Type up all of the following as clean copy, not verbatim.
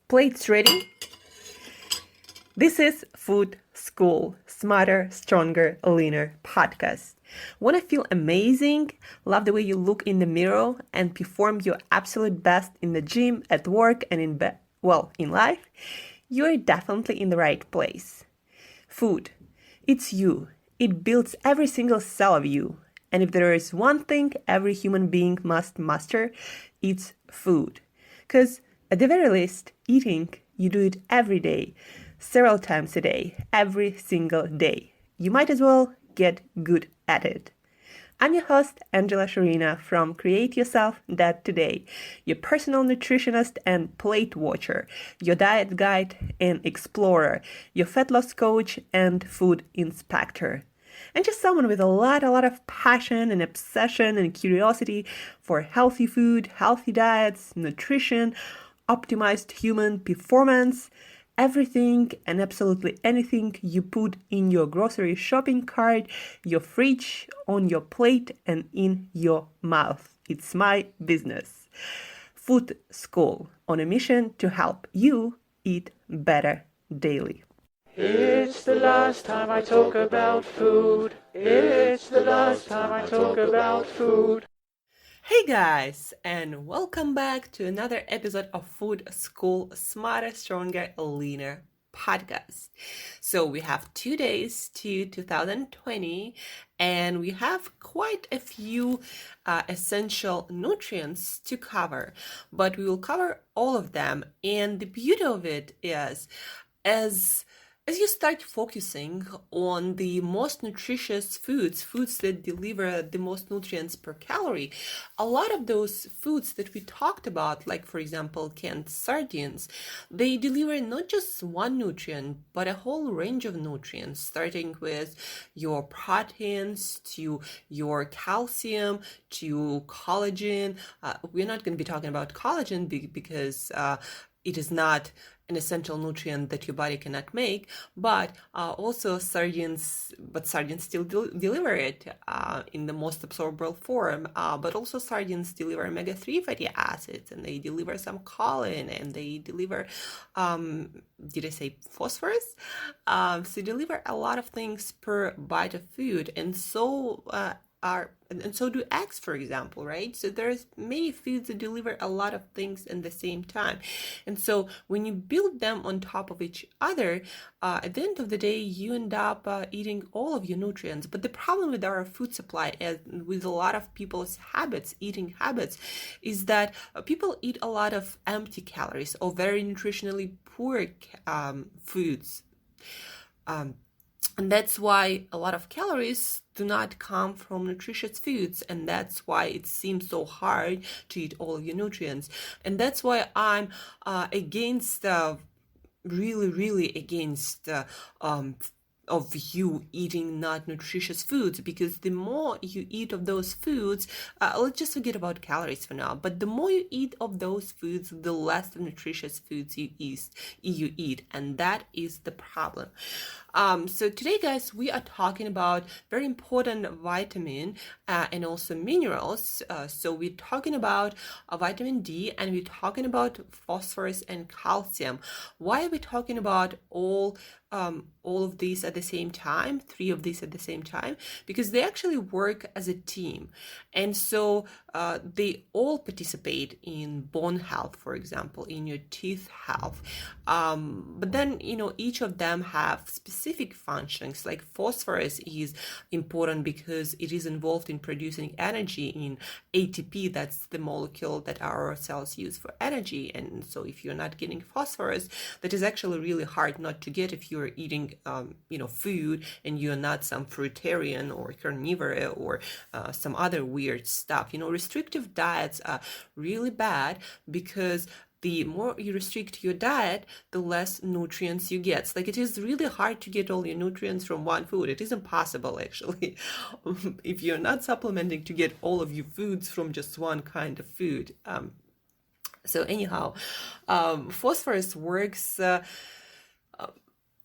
Plates ready? This is Food School, Smarter, Stronger, Leaner podcast. Want to feel amazing, love the way you look in the mirror, and perform your absolute best in the gym, at work, and in life? You're definitely in the right place. Food. It's you. It builds every single cell of you. And if there is one thing every human being must master, it's food. Because at the very least, eating, you do it every day, several times a day, every single day. You might as well get good at it. I'm your host, Shurina from createyourself.today, your personal nutritionist and plate watcher, your diet guide and explorer, your fat loss coach and food inspector. And just someone with a lot of passion and obsession and curiosity for healthy food, healthy diets, nutrition, optimized human performance, everything and absolutely anything you put in your grocery shopping cart, your fridge, on your plate, and in your mouth. It's my business. Food School, on a mission to help you eat better daily. It's the last time I talk about food. It's the last time I talk about food. Hey guys, and welcome back to another episode of Food School Smarter, Stronger, Leaner podcast. So we have 2 days to 2020, and we have quite a few essential nutrients to cover, but we will cover all of them. And the beauty of it is, as you start focusing on the most nutritious foods that deliver the most nutrients per calorie, a lot of those foods that we talked about, like for example, canned sardines, they deliver not just one nutrient, but a whole range of nutrients, starting with your proteins, to your calcium, to collagen. We're not going to be talking about collagen because it is not an essential nutrient that your body cannot make, but also sardines still deliver it in the most absorbable form. But also sardines deliver omega-3 fatty acids, and they deliver some choline, and they deliver, did I say phosphorus? So deliver a lot of things per bite of food, and so do eggs, for example, right? So there's many foods that deliver a lot of things at the same time. And so when you build them on top of each other, at the end of the day, you end up eating all of your nutrients. But the problem with our food supply and with a lot of people's eating habits, is that people eat a lot of empty calories or very nutritionally poor foods. And that's why a lot of calories do not come from nutritious foods, and that's why it seems so hard to eat all of your nutrients. And that's why I'm really against of you eating not nutritious foods, because the more you eat of those foods, let's just forget about calories for now, but the more you eat of those foods, the less nutritious foods you eat, and that is the problem. So today, guys, we are talking about very important vitamin and also minerals. So we're talking about vitamin D, and we're talking about phosphorus and calcium. Why are we talking about all of these at the same time, 3 of these at the same time? Because they actually work as a team. And so they all participate in bone health, for example, in your teeth health. But then, each of them have specific functions. Like phosphorus is important because it is involved in producing energy in ATP. That's the molecule that our cells use for energy. And so if you're not getting phosphorus, that is actually really hard not to get if you're eating, food and you're not some fruitarian or carnivore or some other weird stuff. Restrictive diets are really bad because the more you restrict your diet, the less nutrients you get. Like, it is really hard to get all your nutrients from one food. It is impossible, actually, if you're not supplementing, to get all of your foods from just one kind of food. So anyhow, phosphorus works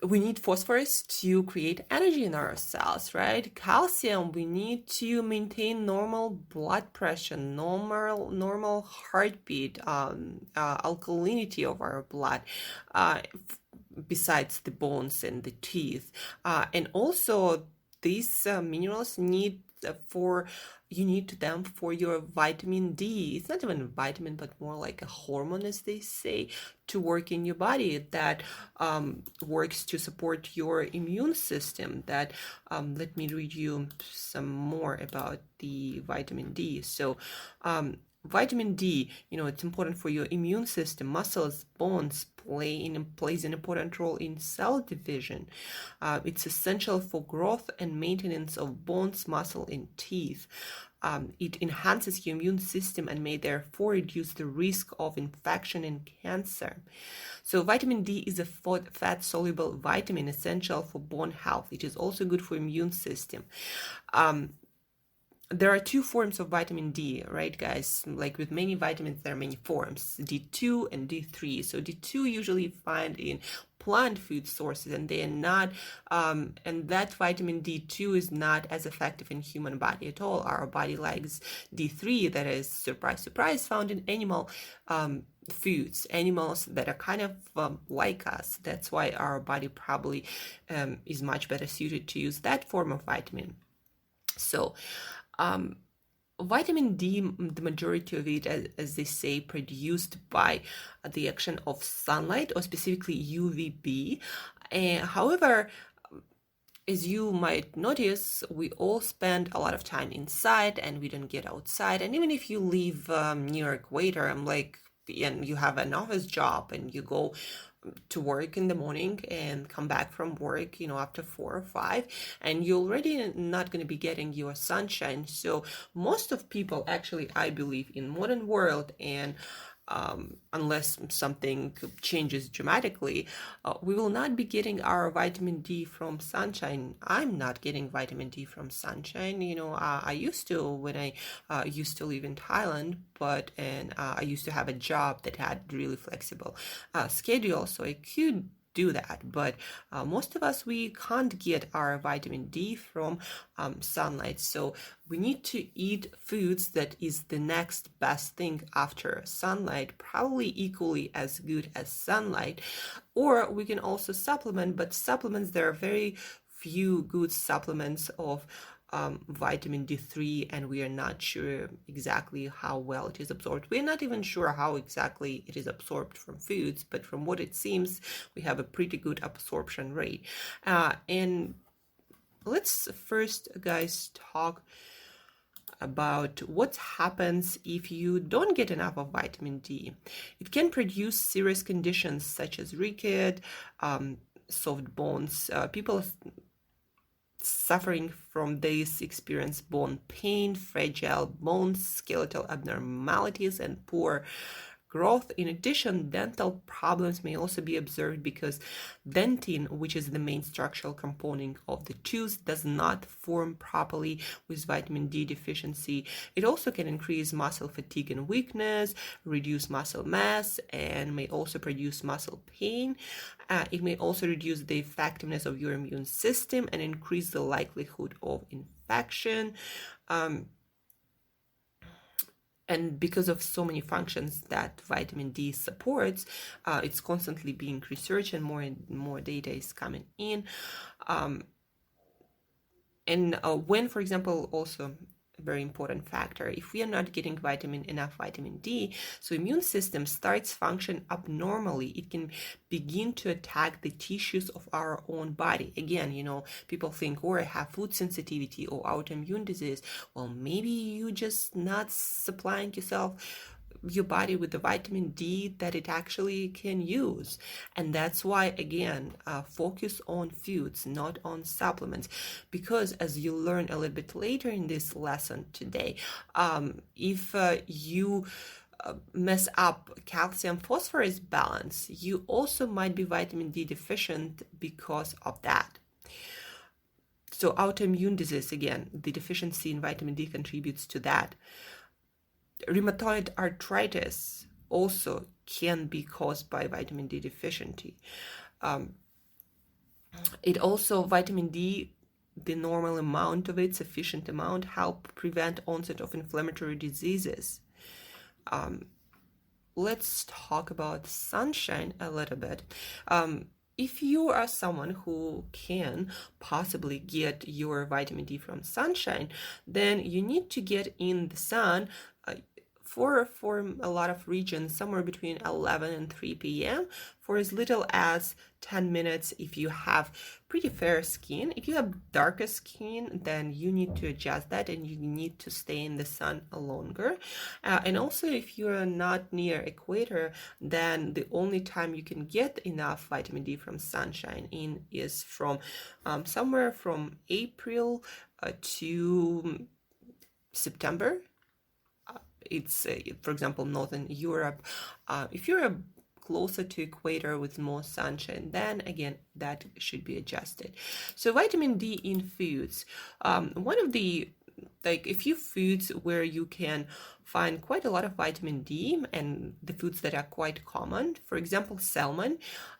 we need phosphorus to create energy in our cells, right? Calcium, we need to maintain normal blood pressure, normal heartbeat, alkalinity of our blood, besides the bones and the teeth. And also these minerals need for you need them for your vitamin D. It's not even a vitamin, but more like a hormone, as they say, to work in your body that works to support your immune system. That let me read you some more about the vitamin D. So vitamin D, it's important for your immune system. Muscles, bones plays an important role in cell division. It's essential for growth and maintenance of bones, muscle, and teeth. It enhances your immune system and may therefore reduce the risk of infection and cancer. So vitamin D is a fat-soluble vitamin essential for bone health. It is also good for immune system. There are two forms of vitamin D, right, guys? Like with many vitamins, there are many forms, D2 and D3. So D2 usually find in plant food sources, and they are not, and that vitamin D2 is not as effective in human body at all. Our body likes D3, that is, surprise, surprise, found in animal foods, animals that are kind of like us. That's why our body probably is much better suited to use that form of vitamin. So, vitamin D, the majority of it, as they say, produced by the action of sunlight, or specifically UVB. However, as you might notice, we all spend a lot of time inside and we don't get outside. And even if you live near equator, and you have an office job and you go to work in the morning and come back from work, after 4 or 5, and you're already not going to be getting your sunshine. So most of people, actually, I believe, in modern world, and unless something changes dramatically, we will not be getting our vitamin D from sunshine. I'm not getting vitamin D from sunshine. I used to when I used to live in Thailand, and I used to have a job that had really flexible schedule, so I could do that. But most of us, we can't get our vitamin D from sunlight. So we need to eat foods that is the next best thing after sunlight, probably equally as good as sunlight. Or we can also supplement, but supplements, there are very few good supplements of vitamin D3, and we are not sure exactly how well it is absorbed. We're not even sure how exactly it is absorbed from foods, but from what it seems, we have a pretty good absorption rate. And let's first, guys, talk about what happens if you don't get enough of vitamin D. It can produce serious conditions such as rickets, soft bones. People suffering from this experience bone pain, fragile bones, skeletal abnormalities, and poor growth. In addition, dental problems may also be observed because dentin, which is the main structural component of the tooth, does not form properly with vitamin D deficiency. It also can increase muscle fatigue and weakness, reduce muscle mass, and may also produce muscle pain. It may also reduce the effectiveness of your immune system and increase the likelihood of infection. And because of so many functions that vitamin D supports, it's constantly being researched, and more data is coming in. When, for example, also a very important factor, if we are not getting enough vitamin D, so immune system starts function abnormally. It can begin to attack the tissues of our own body. Again, people think, I have food sensitivity or autoimmune disease. Well, maybe you just not supplying your body with the vitamin D that it actually can use. And that's why, again, focus on foods, not on supplements, because as you learn a little bit later in this lesson today, if you mess up calcium phosphorus balance, you also might be vitamin D deficient because of that. So autoimmune disease, again, the deficiency in vitamin D contributes to that. Rheumatoid arthritis also can be caused by vitamin D deficiency. It also, vitamin D, the normal amount of it, sufficient amount, help prevent onset of inflammatory diseases. Let's talk about sunshine a little bit. If you are someone who can possibly get your vitamin D from sunshine, then you need to get in the sun uh, for a lot of regions, somewhere between 11 and 3 p.m. for as little as 10 minutes if you have pretty fair skin. If you have darker skin, then you need to adjust that and you need to stay in the sun longer. And also, if you're not near equator, then the only time you can get enough vitamin D from sunshine in is from somewhere from April to September. It's for example, Northern Europe. If you're closer to equator with more sunshine, then again that should be adjusted. So vitamin D in foods, one of the like a few foods where you can find quite a lot of vitamin D, and the foods that are quite common, for example, salmon.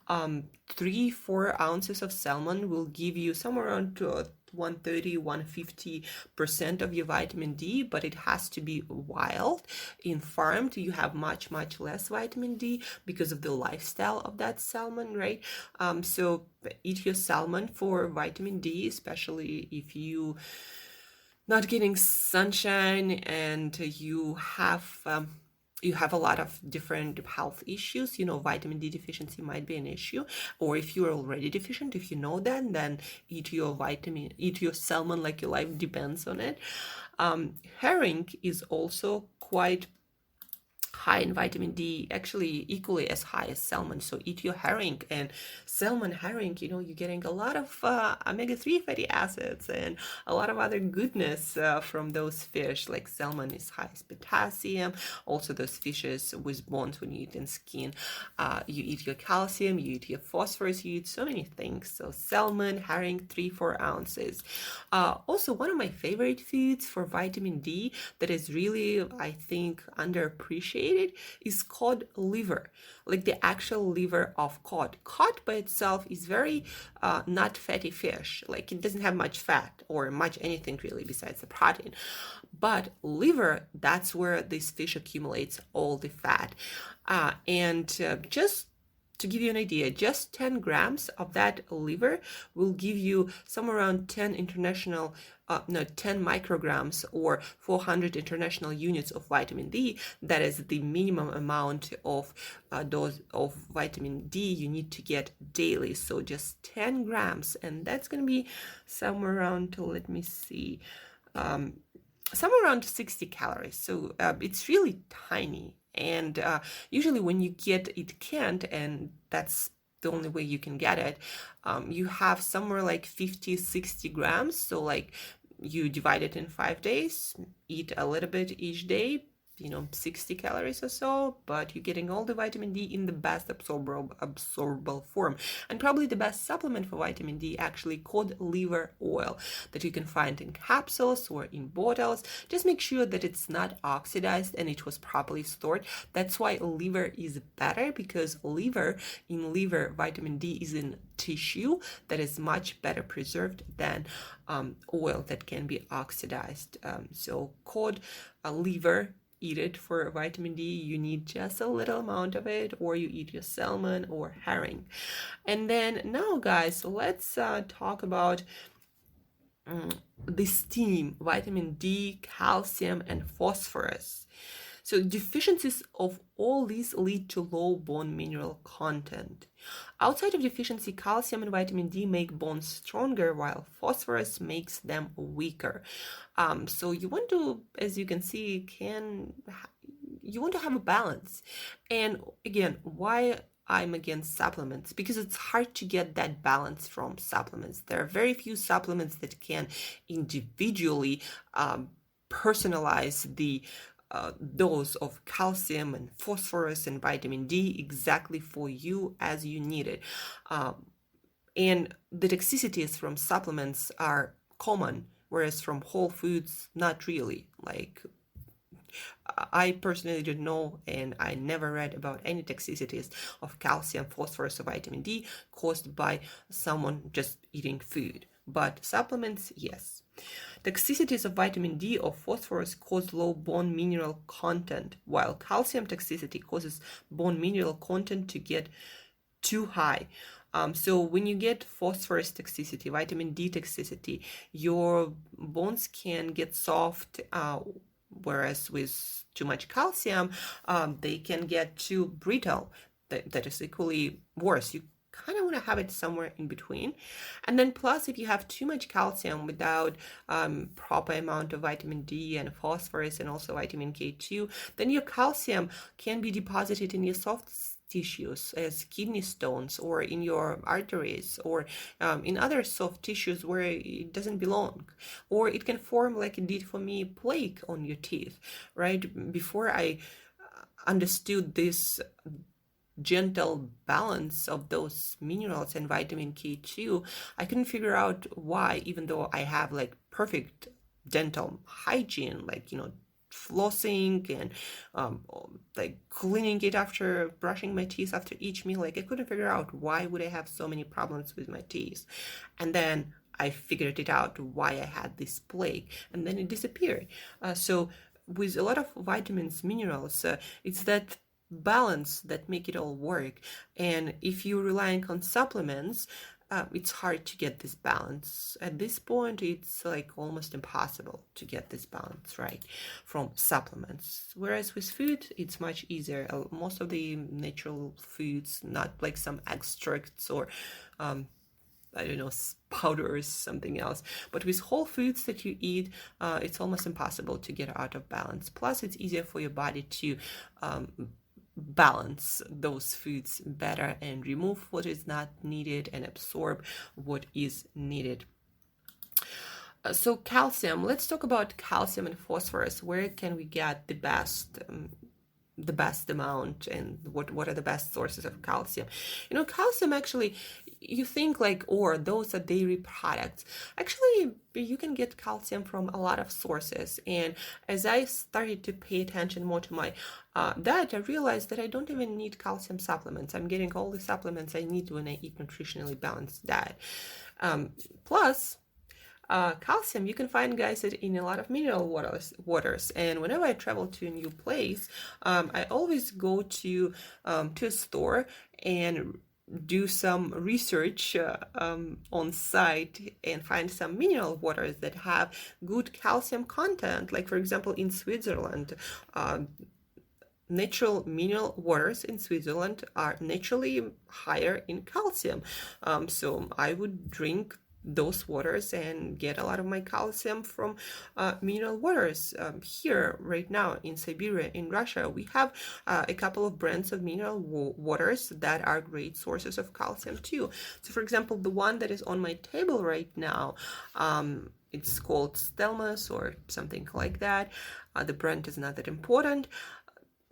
3-4 ounces of salmon will give you somewhere around 130-150% of your vitamin D, but it has to be wild. In farmed, you have much less vitamin D because of the lifestyle of that salmon, right? So eat your salmon for vitamin D, especially if you not getting sunshine and you have a lot of different health issues, vitamin D deficiency might be an issue. Or if you're already deficient, if you know that, then eat your salmon like your life depends on it. Herring is also quite high in vitamin D, actually equally as high as salmon. So eat your herring, and herring, you're getting a lot of omega-3 fatty acids and a lot of other goodness from those fish. Like salmon is high as potassium. Also those fishes with bones, when you eat in skin, you eat your calcium, you eat your phosphorus, you eat so many things. So salmon, herring, 3-4 ounces. Also, one of my favorite foods for vitamin D that is really, I think, underappreciated is cod liver, like the actual liver of cod. Cod by itself is very not fatty fish, like it doesn't have much fat or much anything really besides the protein. But liver, that's where this fish accumulates all the fat. And just to give you an idea, just 10 grams of that liver will give you somewhere around 10 micrograms or 400 international units of vitamin D. That is the minimum amount of dose of vitamin D you need to get daily. So just 10 grams, and that's going to be somewhere around, let me see, somewhere around 60 calories. So it's really tiny. And usually when you get it canned, and that's the only way you can get it, you have somewhere like 50-60 grams. So like you divide it in 5 days, eat a little bit each day, 60 calories or so, but you're getting all the vitamin D in the best absorbable form. And probably the best supplement for vitamin D, actually, cod liver oil that you can find in capsules or in bottles. Just make sure that it's not oxidized and it was properly stored. That's why liver is better, because liver vitamin D is in tissue that is much better preserved than oil that can be oxidized. So cod liver, eat it for vitamin D. You need just a little amount of it, or you eat your salmon or herring. And then now, guys, let's talk about the steam, vitamin D, calcium, and phosphorus. So deficiencies of all these lead to low bone mineral content. Outside of deficiency, calcium and vitamin D make bones stronger, while phosphorus makes them weaker. So you want to, as you can see, you want to have a balance. And again, why I'm against supplements? Because it's hard to get that balance from supplements. There are very few supplements that can individually personalize the dose of calcium and phosphorus and vitamin D exactly for you as you need it. And the toxicities from supplements are common, whereas from whole foods, not really. Like I personally didn't know, and I never read about any toxicities of calcium, phosphorus, or vitamin D caused by someone just eating food. But supplements, yes. Toxicities of vitamin D or phosphorus cause low bone mineral content, while calcium toxicity causes bone mineral content to get too high. So when you get phosphorus toxicity, vitamin D toxicity, your bones can get soft, whereas with too much calcium, they can get too brittle. That is equally worse. You kind of want to have it somewhere in between. And then plus, if you have too much calcium without proper amount of vitamin D and phosphorus and also vitamin K2, then your calcium can be deposited in your soft tissues as kidney stones, or in your arteries, or in other soft tissues where it doesn't belong. Or it can form, like it did for me, plaque on your teeth, right? Before I understood this gentle balance of those minerals and vitamin K2, I couldn't figure out why, even though I have like perfect dental hygiene, like, flossing and like cleaning it after brushing my teeth after each meal, like I couldn't figure out why would I have so many problems with my teeth. And then I figured it out why I had this plague, and then it disappeared. So with a lot of vitamins, minerals, it's that balance that make it all work. And if you're relying on supplements, it's hard to get this balance. At this point, it's like almost impossible to get this balance right from supplements. Whereas with food, it's much easier. Most of the natural foods, not like some extracts or I don't know, powders, something else. But with whole foods that you eat, it's almost impossible to get out of balance. Plus, it's easier for your body to balance those foods better and remove what is not needed and absorb what is needed. So calcium, let's talk about calcium and phosphorus. Where can we get the best amount, and what are the best sources of calcium? Calcium, actually, you think like, those are dairy products. Actually, you can get calcium from a lot of sources. And as I started to pay attention more to my diet, I realized that I don't even need calcium supplements. I'm getting all the supplements I need when I eat nutritionally balanced diet. Plus, calcium you can find, guys, in a lot of mineral waters. And whenever I travel to a new place, I always go to a store and do some research on site and find some mineral waters that have good calcium content. Like, for example, in Switzerland, natural mineral waters in Switzerland are naturally higher in calcium. So I would drink those waters and get a lot of my calcium from mineral waters. Here right now in Siberia, in Russia, we have a couple of brands of mineral waters that are great sources of calcium too. So for example, the one that is on my table right now, it's called Stelmas or something like that. The brand is not that important.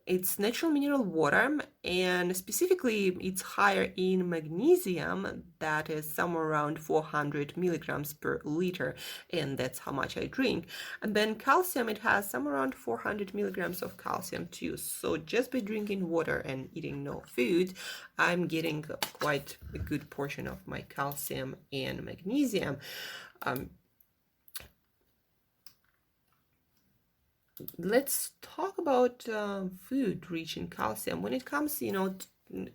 It's natural mineral water, and specifically it's higher in magnesium, that is somewhere around 400 milligrams per liter, and that's how much I drink. And then calcium, it has somewhere around 400 milligrams of calcium too. So just by drinking water and eating no food, I'm getting quite a good portion of my calcium and magnesium. Let's talk about food rich in calcium. When it comes, to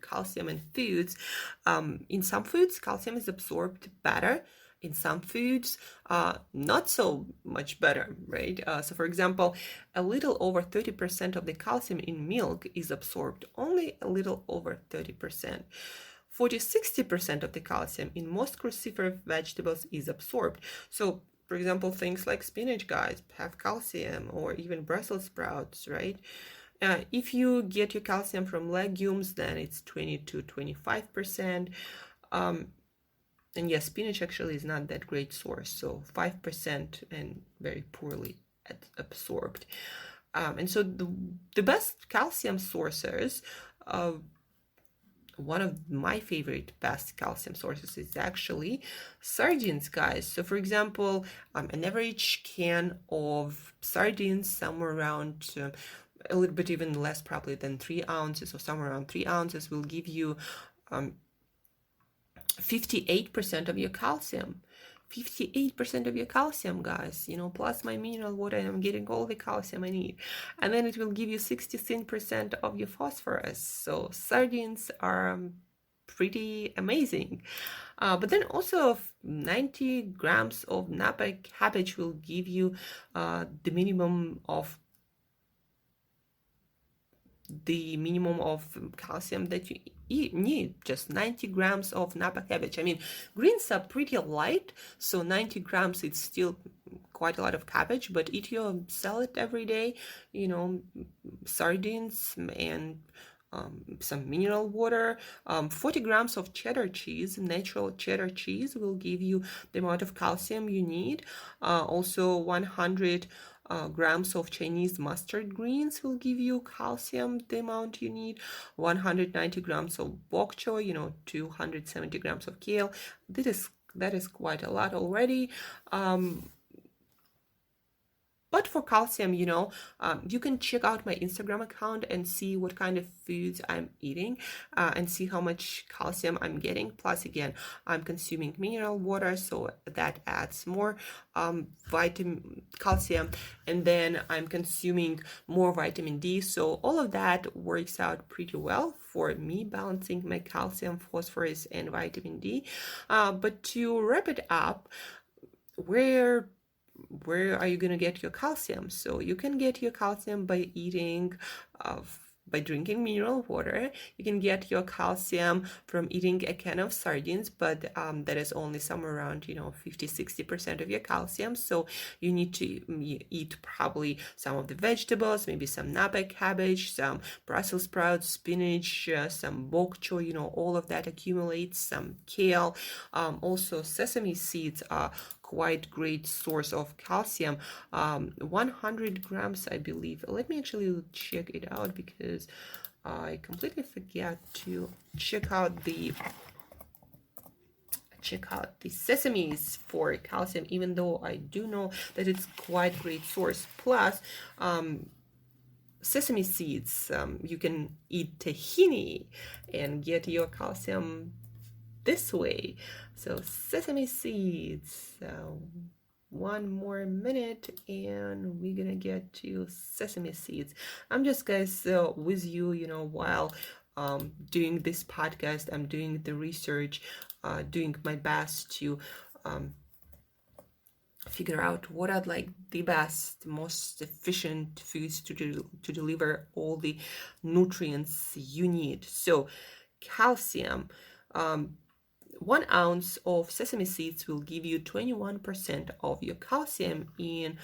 calcium and foods, in some foods, calcium is absorbed better. In some foods, not so much better, right? So for example, a little over 30% of the calcium in milk is absorbed, only a little over 30%. 40-60% of the calcium in most cruciferous vegetables is absorbed. So for example, things like spinach, guys, have calcium, or even Brussels sprouts, right? If you get your calcium from legumes, then it's 20 to 25%. And yes, spinach actually is not that great source, so 5% and very poorly absorbed. And so the best calcium sources, one of my favorite best calcium sources is actually sardines, guys. So for example, an average can of sardines, somewhere around a little bit even less probably than 3 ounces, or somewhere around 3 ounces, will give you 58% of your calcium. 58% of your calcium, guys, plus my mineral water, and I'm getting all the calcium I need. And then it will give you 66% of your phosphorus. So sardines are pretty amazing. But then also 90 grams of Napa cabbage will give you the minimum of calcium that you need. Just 90 grams of Napa cabbage. I mean, greens are pretty light, so 90 grams, it's still quite a lot of cabbage, but eat your salad every day, sardines and some mineral water. 40 grams of cheddar cheese, natural cheddar cheese, will give you the amount of calcium you need. Also 100 grams of Chinese mustard greens will give you calcium, the amount you need. 190 grams of bok choy, 270 grams of kale. That is quite a lot already. But for calcium, you can check out my Instagram account and see what kind of foods I'm eating and see how much calcium I'm getting. Plus, again, I'm consuming mineral water, so that adds more calcium. And then I'm consuming more vitamin D. So all of that works out pretty well for me, balancing my calcium, phosphorus, and vitamin D. But to wrap it up, where are you going to get your calcium? So you can get your calcium by by drinking mineral water. You can get your calcium from eating a can of sardines, but that is only somewhere around 50-60% of your calcium. So you need to eat probably some of the vegetables, maybe some Napa cabbage, some Brussels sprouts, spinach, some bok choy, all of that accumulates, some kale. Also sesame seeds are quite great source of calcium. 100 grams, I believe. Let me actually check it out, because I completely forget to check out the sesames for calcium, even though I do know that it's quite great source. Plus sesame seeds, you can eat tahini and get your calcium this way. So sesame seeds, one more minute and we're gonna get to sesame seeds. I'm just, guys, with you, while doing this podcast. I'm doing the research, doing my best to figure out what are like the best, most efficient foods to deliver all the nutrients you need. So calcium, 1 ounce of sesame seeds will give you 21% of your calcium in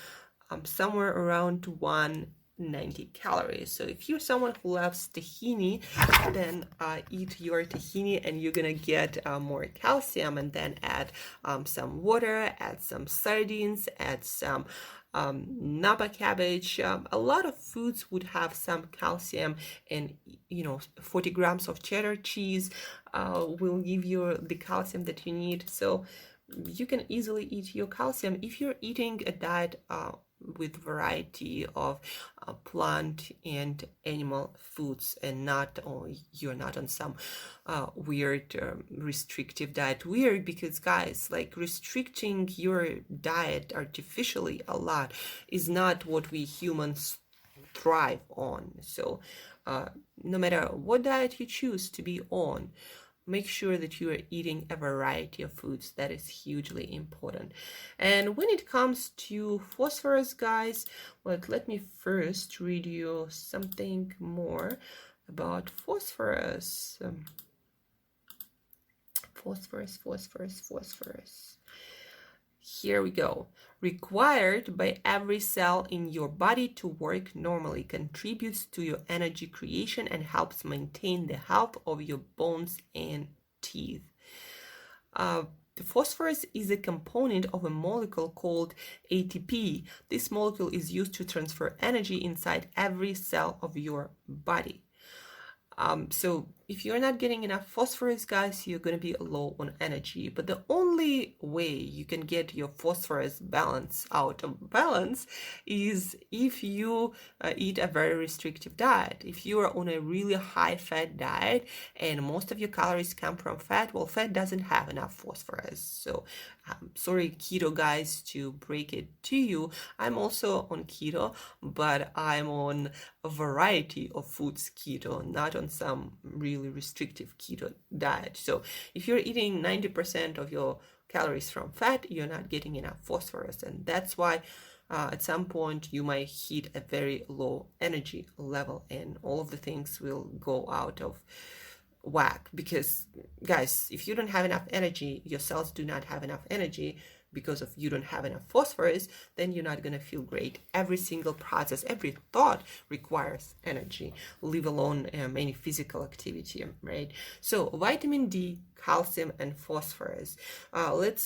somewhere around 190 calories. So if you're someone who loves tahini, then eat your tahini and you're gonna get more calcium. And then add some water, add some sardines, add some Napa cabbage. A lot of foods would have some calcium, and 40 grams of cheddar cheese will give you the calcium that you need. So you can easily eat your calcium if you're eating a diet with variety of plant and animal foods, and you're not on some weird restrictive diet. Weird, because guys, like, restricting your diet artificially a lot is not what we humans thrive on. So no matter what diet you choose to be on, make sure that you are eating a variety of foods. That is hugely important. And when it comes to phosphorus, guys, well, let me first read you something more about phosphorus. Phosphorus. Here we go. Required by every cell in your body to work normally, contributes to your energy creation and helps maintain the health of your bones and teeth. The phosphorus is a component of a molecule called ATP. This molecule is used to transfer energy inside every cell of your body. So if you're not getting enough phosphorus, guys, you're going to be low on energy. But the only way you can get your phosphorus balance out of balance is if you eat a very restrictive diet. If you are on a really high fat diet and most of your calories come from fat, well, fat doesn't have enough phosphorus. So sorry, keto guys, to break it to you. I'm also on keto, but I'm on a variety of foods keto, not on some really restrictive keto diet. So if you're eating 90% of your calories from fat, you're not getting enough phosphorus. And that's why at some point you might hit a very low energy level and all of the things will go out of whack. Because guys, if you don't have enough energy, your cells do not have enough energy because of you don't have enough phosphorus, then you're not going to feel great. Every single process, every thought requires energy, leave alone any physical activity, right? So vitamin D, calcium, and phosphorus. Let's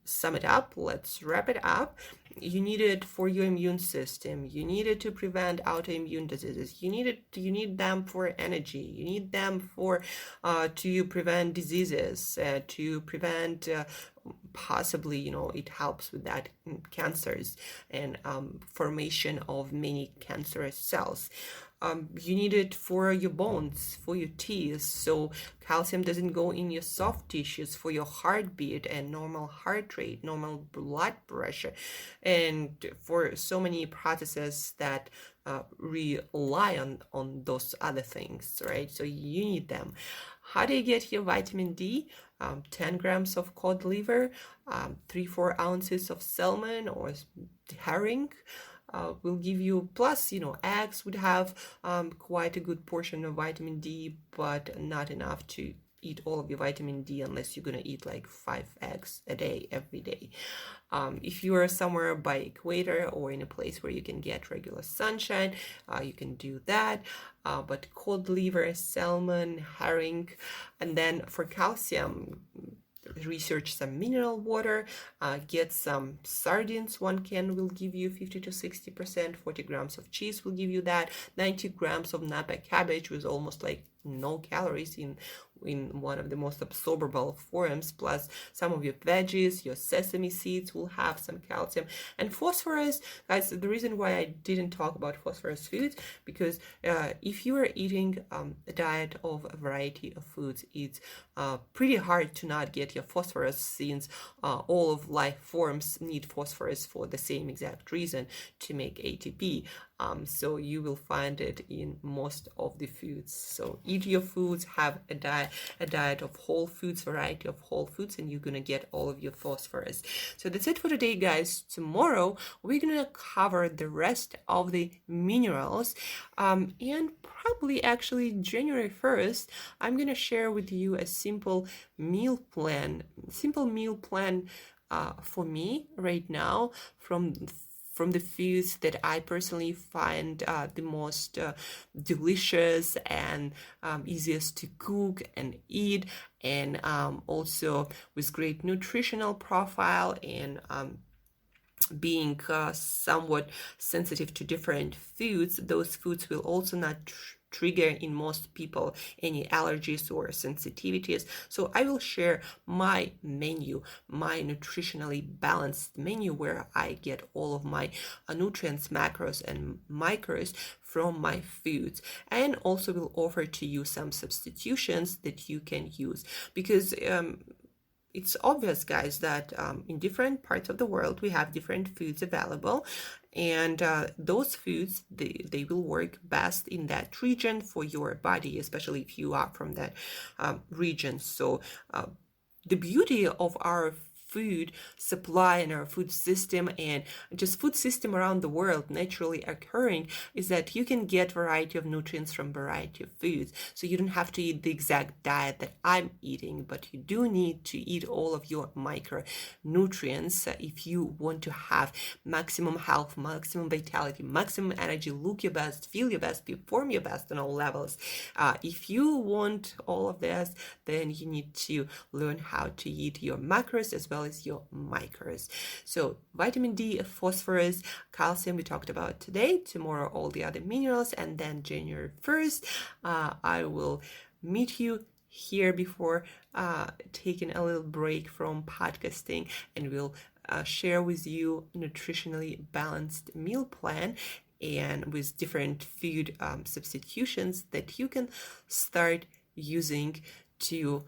sum it up. Let's wrap it up. You need it for your immune system. You need it to prevent autoimmune diseases. You need them for energy. You need them for to prevent diseases, to prevent possibly, it helps with that cancers and formation of many cancerous cells. You need it for your bones, for your teeth, so calcium doesn't go in your soft tissues, for your heartbeat and normal heart rate, normal blood pressure, and for so many processes that rely on those other things, right? So you need them. How do you get your vitamin D? 10 grams of cod liver, 3-4 ounces of salmon or herring, will give you, plus eggs would have quite a good portion of vitamin D, but not enough to eat all of your vitamin D unless you're gonna eat like 5 eggs a day every day. If you are somewhere by equator or in a place where you can get regular sunshine, you can do that. But cod liver, salmon, herring, and then for calcium, research some mineral water, get some sardines. 1 can will give you 50 to 60%. 40 grams of cheese will give you that. 90 grams of napa cabbage with almost like no calories in one of the most absorbable forms, plus some of your veggies, your sesame seeds will have some calcium. And phosphorus, guys, the reason why I didn't talk about phosphorus foods, because if you are eating a diet of a variety of foods, it's pretty hard to not get your phosphorus, since all of life forms need phosphorus for the same exact reason, to make ATP. So you will find it in most of the foods. So eat your foods, have a diet of whole foods, variety of whole foods, and you're gonna get all of your phosphorus. So that's it for today, guys. Tomorrow we're gonna cover the rest of the minerals, and probably actually January 1st, I'm gonna share with you a simple meal plan for me right now from the foods that I personally find the most delicious and easiest to cook and eat, and also with great nutritional profile, and being somewhat sensitive to different foods. Those foods will also not trigger in most people any allergies or sensitivities. So I will share my menu, my nutritionally balanced menu, where I get all of my nutrients, macros, and micros from my foods, and also will offer to you some substitutions that you can use, because it's obvious, guys, that in different parts of the world we have different foods available, and those foods, they will work best in that region for your body, especially if you are from that region. So the beauty of our food supply and our food system, and just food system around the world naturally occurring, is that you can get variety of nutrients from variety of foods. So you don't have to eat the exact diet that I'm eating, but you do need to eat all of your micronutrients if you want to have maximum health, maximum vitality, maximum energy, look your best, feel your best, perform your best on all levels. If you want all of this, then you need to learn how to eat your macros as well well as your micros. So vitamin D, phosphorus, calcium we talked about today. Tomorrow all the other minerals, and then January 1st I will meet you here before taking a little break from podcasting, and we'll share with you nutritionally balanced meal plan and with different food substitutions that you can start using to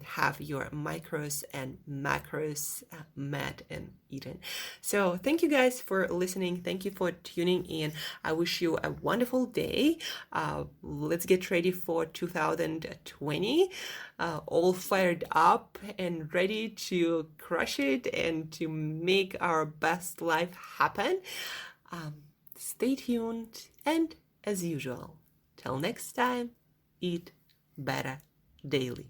have your micros and macros met and eaten. So thank you guys for listening. Thank you for tuning in. I wish you a wonderful day. Let's get ready for 2020, all fired up and ready to crush it and to make our best life happen. Stay tuned, and as usual, till next time, eat better daily.